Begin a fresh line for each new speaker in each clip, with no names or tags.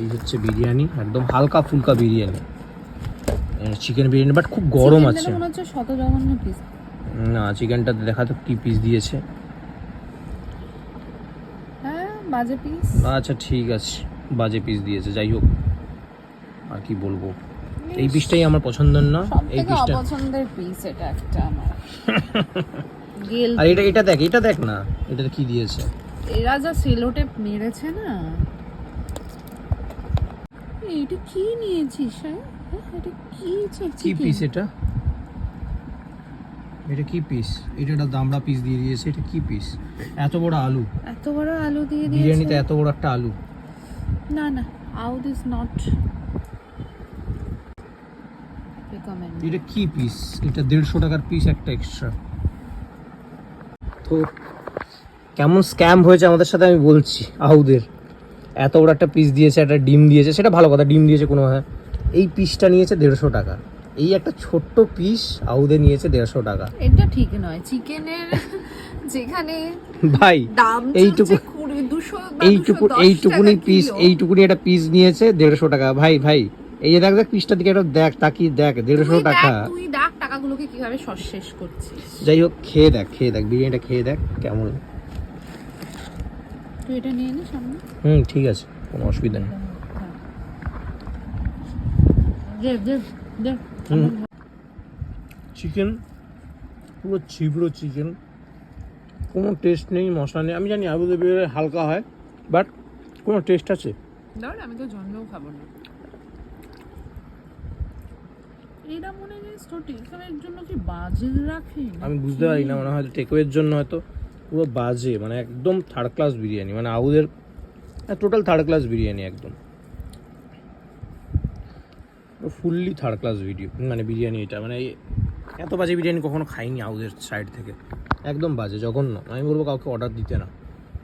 এই হচ্ছে বিরিয়ানি, একদম হালকা ফুলকা বিরিয়ানি, চিকেন বিরিয়ানি, বাট খুব গরম আছে।
মনে হচ্ছে শত জঘন্য পিস।
না, চিকেনটা দেখা তো কি পিস দিয়েছে।
হ্যাঁ, বাজে পিস।
আচ্ছা ঠিক আছে, বাজে পিস দিয়েছে, যাই হোক আর কি বলবো। এই পিসটাই আমার পছন্দের না, এই পিসটা
পছন্দের পিস এটা একটা আমার।
আর এটা দেখ না, এটাতে কি দিয়েছে।
এরা যা সেলোটেপ মেরেছে না। এটা কি নিয়েছিস? এটা কি
পিস এটা? এটা কি পিস? এটা দামড়া পিস দিয়ে দিয়েছে। এটা কি পিস? এত বড় আলু
দিয়ে দিয়েছে
বিরিয়ানিতে, এত বড় একটা আলু।
না আউট ইজ নট রিকমেন্ড।
এটা কি পিস? এটা 150 টাকার পিস, একটা এক্সট্রা। তো কেমন স্ক্যাম হয়েছে আমাদের সাথে আমি বলছি। আউদের এত বড় একটা পিস দিয়েছে, একটা ডিম দিয়েছে, সেটা ভালো কথা, ডিম দিয়েছে কোনো হয়। এই পিসটা নিয়েছে 150 টাকা। এই একটা ছোট্ট পিস আউদে নিয়েছে 150 টাকা।
এটা ঠিক নয়। চিকেনের যেখানে
ভাই এইটুকুনি পিস, এইটুকুনি একটা পিস নিয়েছে 150 টাকা। ভাই এই যে দেখ পিসটার দিকে একটা দেখ, তাকিয়ে দেখ, 150 টাকা।
তুই দেখ টাকাগুলোকে কিভাবে শেষ করছিস।
যাই হোক, খেয়ে দেখ বিরিয়ানিটা খেয়ে দেখ কেমন।
তুই এটা নিয়ে নে সামনে।
ঠিক আছে, কোনো অসুবিধা নেই। চিকেন পুরো ছিবড়ো চিকেন, কোনো টেস্ট নেই, মশলা নেই। আমি জানি আবু ধাবি হালকা হয়, বাট কোনো টেস্ট আছে?
আমি তো জন্মেও খাবো না। এটা মনে হয় তোর টেকওয়ের জন্য কি বাজে রাখে,
আমি বুঝতে পারি না, মনে হয় টেকওয়ের জন্য হয়তো পুরো বাজে, মানে একদম থার্ড ক্লাস বিরিয়ানি, মানে আবুদের টোটাল থার্ড ক্লাস বিরিয়ানি, একদম ফুললি থার্ড ক্লাস মানে বিরিয়ানি। এটা মানে এত বাজে বিরিয়ানি কখনো খাইনি আউদের সাইড থেকে, একদম বাজে, জঘন্য। আমি বলবো কাউকে অর্ডার দিতে না,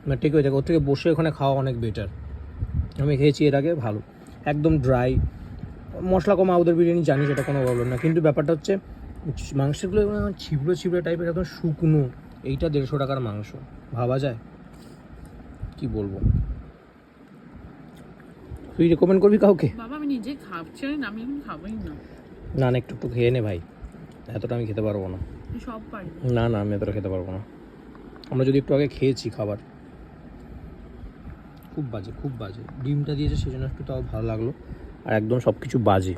মানে ঠিক হয়ে যাবে, ওর থেকে বসে ওখানে খাওয়া অনেক বেটার। আমি খেয়েছি এর আগে, ভালো, একদম ড্রাই, মশলা কম আউদের বিরিয়ানি, জানি সেটা কোনো প্রবলেম না, কিন্তু ব্যাপারটা হচ্ছে মাংসগুলো ছিবড়ো টাইপের, একদম শুকনো। এইটা 150 টাকার মাংস, ভাবা যায়? কি বলবো, তুই রেকমেন্ড করবি কাউকে?
বাবা আমি নিজে খাচ্ছি না, আমি খাবোই না।
না একটু খেয়ে নে ভাই, এতটা আমি খেতে পারবো না।
সব পারি
না আমি এতটা খেতে পারবো না। আমরা যদি একটু আগে খেয়েছি খাবার, খুব বাজে। ডিমটা দিয়েছে সেজন্য একটু তাও ভালো লাগলো, আর একদম সব কিছু বাজে।